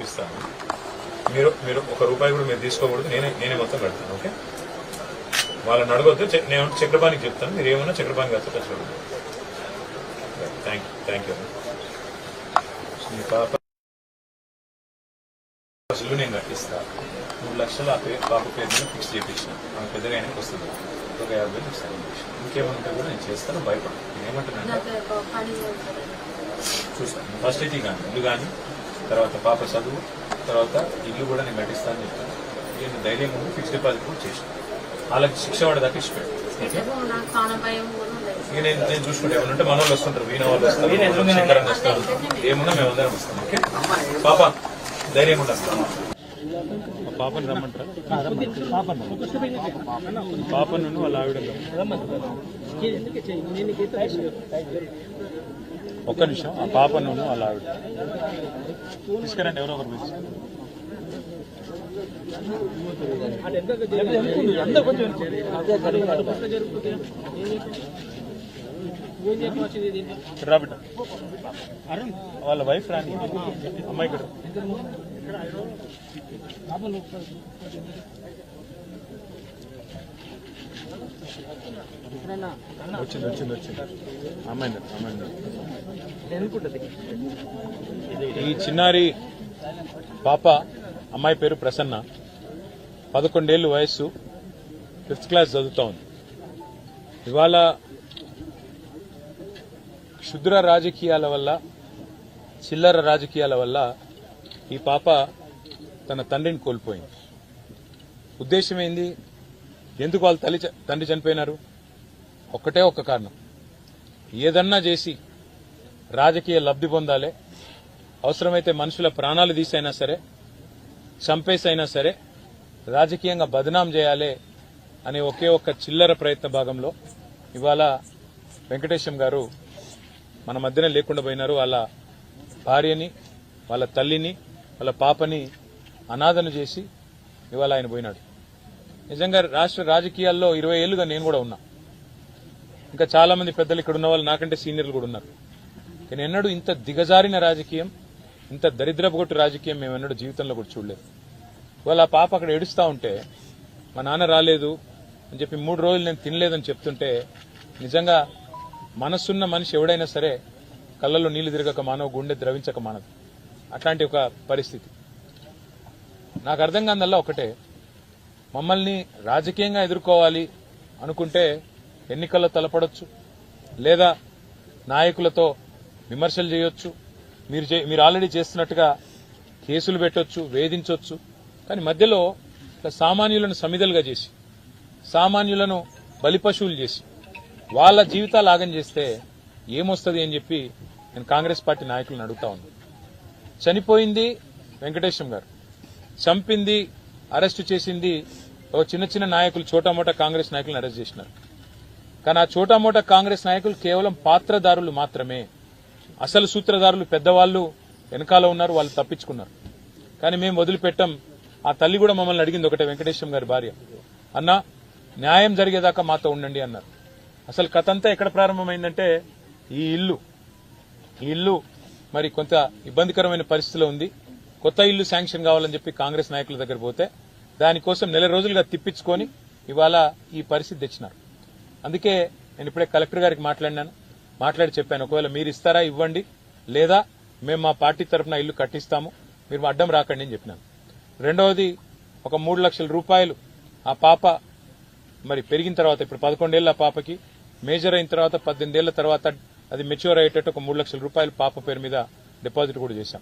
ఇస్తాను. మీరు మీరు ₹1 కూడా మీరు తీసుకోకూడదు, నేనే మొత్తం కడతాను. ఓకే, వాళ్ళని అడగొద్దు. నేను చక్రపాణికి చెప్తాను, మీరు ఏమన్నా చక్రపాణి గారితో టచ్ అవ్వండి. Thank you. మీ పాప ఇల్లు నేను కట్టిస్తా. 3 లక్షలు పాప పేరు మీద ఫిక్స్ చేయించిన. ఆమె పెద్దగా అయినా వస్తుంది, ఒక 50,000 ఇస్తాను. ఇంకేమంటే కూడా నేను చేస్తాను, భయపడను. నేనేమంటానంటే చూస్తాను. ఫస్ట్ అయితే కానీ ఇల్లు కానీ, తర్వాత పాప చదువు, తర్వాత ఇల్లు కూడా నేను కట్టిస్తానని చెప్తాను. నేను ధైర్యం ముందు ఫిక్స్ డిపాజిట్ కూడా చేసాను. వాళ్ళకి శిక్ష పడేదాకా ఇష్టపడి ఇక నేను చూసుకుంటే ఏమన్నా మన వాళ్ళు వస్తుంటారు, వీణ వాళ్ళు వస్తారు, శంకరన్ వస్తారు, ఏమున్నా మేము అందరం వస్తాం. ఓకే పాప, ధైర్యం ఉండాలి. పాపని రమ్మంటారా? పాపను వాళ్ళ ఆవిడ ఒక్క నిమిషం. ఆ పాపను వాళ్ళ ఆవిడ తీసుకురండి, ఎవరో ఒకరు పిలిచి. రాబిడ్డ వాళ్ళ వైఫ్ రాని అమ్మాయి కూడా వచ్చింది అమ్మాయి. ఈ చిన్నారి పాప, అమ్మాయి పేరు ప్రసన్న, 11 ఏళ్ల వయస్సు, 5th క్లాస్ చదువుతా ఉంది. ఇవాళ క్షుద్ర రాజకీయాల వల్ల, చిల్లర రాజకీయాల వల్ల ఈ పాప తన తండ్రిని కోల్పోయింది. ఉద్దేశం ఏంది? ఎందుకు వాళ్ళ తండ్రి చనిపోయినారు? ఒక్కటే ఒక్క కారణం, ఏదన్నా చేసి రాజకీయ లబ్ధి పొందాలి, అవసరమైతే మనుషుల ప్రాణాలు తీసైనా సరే, చంపేసైనా సరే రాజకీయంగా బదనాం చేయాలి అనే ఒకే ఒక్క చిల్లర ప్రయత్న భాగంలో ఇవాళ వెంకటేశం గారు మన మధ్యన లేకుండా పోయినారు. వాళ్ళ భార్యని, వాళ్ళ తల్లిని, వాళ్ళ పాపని అనాథను చేసి ఇవాళ ఆయన పోయినాడు. నిజంగా రాష్ట్ర రాజకీయాల్లో 20 ఏళ్లుగా నేను కూడా ఉన్నా. ఇంకా చాలా మంది పెద్దలు ఇక్కడ ఉన్న వాళ్ళు నాకంటే సీనియర్లు కూడా ఉన్నారు. నేను ఎన్నడూ ఇంత దిగజారిన రాజకీయం, ఇంత దరిద్రపుగొట్టు రాజకీయం మేము ఎన్నడూ జీవితంలో కూడా చూడలేదు. ఇవాళ ఆ పాప అక్కడ ఏడుస్తా ఉంటే, మా నాన్న రాలేదు అని చెప్పి 3 రోజులు నేను తినలేదని చెప్తుంటే, నిజంగా మనసున్న మనిషి ఎవడైనా సరే కళ్ళల్లో నీళ్లు తిరగక మానవ, గుండె ద్రవించక మానదు. అట్లాంటి ఒక పరిస్థితి. నాకు అర్థం కాదల్లా ఒకటే, మమ్మల్ని రాజకీయంగా ఎదుర్కోవాలి అనుకుంటే ఎన్నికల్లో తలపడొచ్చు, లేదా నాయకులతో విమర్శలు చేయొచ్చు, మీరు ఆల్రెడీ చేస్తున్నట్టుగా కేసులు పెట్టొచ్చు, వేధించవచ్చు. కానీ మధ్యలో సామాన్యులను సమిధలుగా చేసి, సామాన్యులను బలిపశువులు చేసి వాళ్ళ జీవితాలు ఆగం చేస్తే ఏమొస్తుంది అని చెప్పి నేను కాంగ్రెస్ పార్టీ నాయకులను అడుగుతా ఉన్నాను. చనిపోయింది వెంకటేశం గారు, చంపింది, అరెస్టు చేసింది ఒక చిన్న నాయకులు, చోటామోటా కాంగ్రెస్ నాయకులను అరెస్ట్ చేసినారు. కానీ ఆ చోటామోటా కాంగ్రెస్ నాయకులు కేవలం పాత్రదారులు మాత్రమే. అసలు సూత్రధారులు పెద్దవాళ్లు వెనకాల ఉన్నారు, వాళ్ళు తప్పించుకున్నారు. కానీ మేము వదిలిపెట్టాం. ఆ తల్లి కూడా మమ్మల్ని అడిగింది ఒకటే, వెంకటేశం గారి భార్య, అన్నా న్యాయం జరిగేదాకా మాతో ఉండండి అన్నారు. అసలు కథ అంతా ఎక్కడ ప్రారంభమైందంటే, ఈ ఇల్లు మరి కొంత ఇబ్బందికరమైన పరిస్థితిలో ఉంది. కొత్త ఇల్లు శాంక్షన్ కావాలని చెప్పి కాంగ్రెస్ నాయకుల దగ్గర పోతే దానికోసం 4 రోజులుగా తిప్పించుకొని ఇవాళ ఈ పరిస్థితి తెచ్చినారు. అందుకే నేను ఇప్పుడే కలెక్టర్ గారికి మాట్లాడి చెప్పాను, ఒకవేళ మీరు ఇస్తారా ఇవ్వండి, లేదా మేము మా పార్టీ తరఫున ఇల్లు కట్టిస్తాము, మీరు అడ్డం రాకండి అని చెప్పినాను. రెండవది, ఒక 3 లక్షల రూపాయలు ఆ పాప మరి పెరిగిన తర్వాత, ఇప్పుడు 11 ఏళ్ల పాపకి మేజర్ అయిన తర్వాత 18 ఏళ్ల తర్వాత అది మెచ్యూర్ అయ్యేటట్టు ఒక 3 లక్షల రూపాయలు పాప పేరు మీద డిపాజిట్ కూడా చేశాం.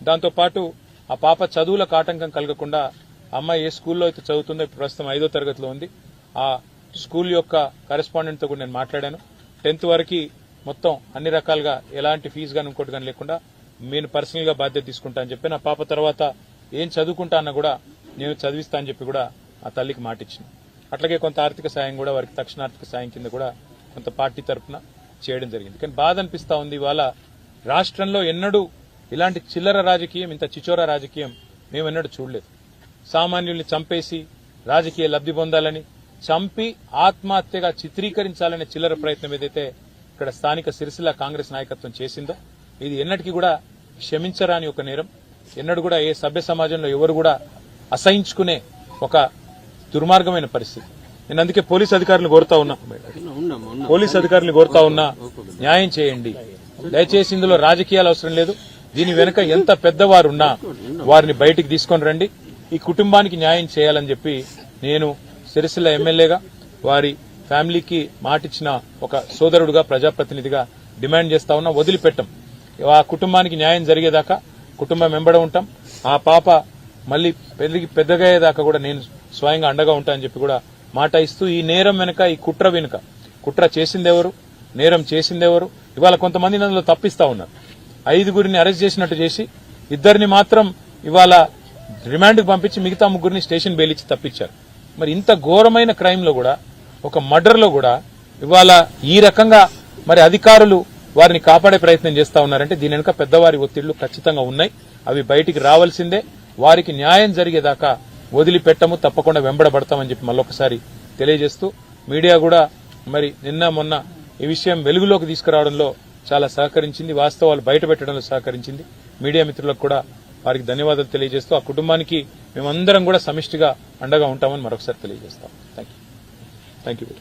దాంతోపాటు ఆ పాప చదువులకు ఆటంకం కలగకుండా, అమ్మాయి ఏ స్కూల్లో అయితే చదువుతుందో, ఇప్పుడు ప్రస్తుతం 5వ తరగతిలో ఉంది, ఆ స్కూల్ యొక్క కరెస్పాండెంట్ తో కూడా నేను మాట్లాడాను. 10th వరకు మొత్తం అన్ని రకాలుగా ఎలాంటి ఫీజు గాని ఇంకోటి గాని లేకుండా నేను పర్సనల్ గా బాధ్యత తీసుకుంటా అని చెప్పి, నా పాప తర్వాత ఏం చదువుకుంటా అన్న కూడా నేను చదివిస్తా అని చెప్పి కూడా ఆ తల్లికి మాట ఇచ్చింది. అట్లాగే కొంత ఆర్థిక సాయం కూడా, వారికి తక్షణ ఆర్థిక సాయం కింద కూడా కొంత పార్టీ తరఫున చేయడం జరిగింది. కానీ బాధ అనిపిస్తా ఉంది, ఇవాళ రాష్ట్రంలో ఎన్నడూ ఇలాంటి చిల్లర రాజకీయం, ఇంత చిచోర రాజకీయం మేము ఎన్నడూ చూడలేదు. సామాన్యుల్ని చంపేసి రాజకీయ లబ్ధి పొందాలని, చంపి ఆత్మహత్యగా చిత్రీకరించాలనే చిల్లర ప్రయత్నం ఏదైతే ఇక్కడ స్థానిక సిరిసిల్ల కాంగ్రెస్ నాయకత్వం చేసిందో, ఇది ఎన్నటికీ కూడా క్షమించరాని ఒక నేరం. ఎన్నడూ కూడా ఏ సభ్య సమాజంలో ఎవరు కూడా అసహించుకునే ఒక దుర్మార్గమైన పరిస్థితి. నేను అందుకే పోలీస్ అధికారులను కోరుతా ఉన్నా న్యాయం చేయండి. దయచేసి ఇందులో రాజకీయాలు అవసరం లేదు. దీని వెనుక ఎంత పెద్దవారున్నా వారిని బయటికి తీసుకొని రండి. ఈ కుటుంబానికి న్యాయం చేయాలని చెప్పి నేను సిరిసిల్ల ఎమ్మెల్యేగా వారి ఫ్యామిలీకి మాటిచ్చిన ఒక సోదరుడుగా ప్రజాప్రతినిధిగా డిమాండ్ చేస్తా ఉన్నా. వదిలిపెట్టం. ఆ కుటుంబానికి న్యాయం జరిగేదాకా కుటుంబం వెంబడ ఉంటాం. ఆ పాప మళ్లీ పెద్దగా అయ్యేదాకా కూడా నేను స్వయంగా అండగా ఉంటా అని చెప్పి కూడా మాట ఇస్తూ, ఈ నేరం వెనుక, ఈ కుట్ర వెనుక, కుట్ర చేసిందెవరు, నేరం చేసిందెవరు, ఇవాళ కొంతమంది అందులో తప్పిస్తా ఉన్నారు. 5గురిని అరెస్ట్ చేసినట్టు చేసి 2 మాత్రం ఇవాళ రిమాండ్కు పంపించి మిగతా 3 స్టేషన్ బెయిల్ ఇచ్చి తప్పించారు. మరి ఇంత ఘోరమైన క్రైమ్ లో కూడా, ఒక మర్డర్ లో కూడా ఇవాళ ఈ రకంగా మరి అధికారులు వారిని కాపాడే ప్రయత్నం చేస్తా ఉన్నారంటే దీని వెనుక పెద్దవారి ఒత్తిళ్లు ఖచ్చితంగా ఉన్నాయి. అవి బయటికి రావాల్సిందే. వారికి న్యాయం జరిగేదాకా వదిలిపెట్టము, తప్పకుండా వెంబడబడతామని చెప్పి మళ్ళొకసారి తెలియజేస్తూ, మీడియా కూడా మరి నిన్న మొన్న ఈ విషయం వెలుగులోకి తీసుకురావడంలో చాలా సహకరించింది, వాస్తవాలు బయటపెట్టడంలో సహకరించింది. మీడియా మిత్రులకు కూడా వారికి ధన్యవాదాలు తెలియజేస్తూ, ఆ కుటుంబానికి మేమందరం కూడా సమిష్టిగా అండగా ఉంటామని మరొకసారి తెలియజేస్తాం. Thank you.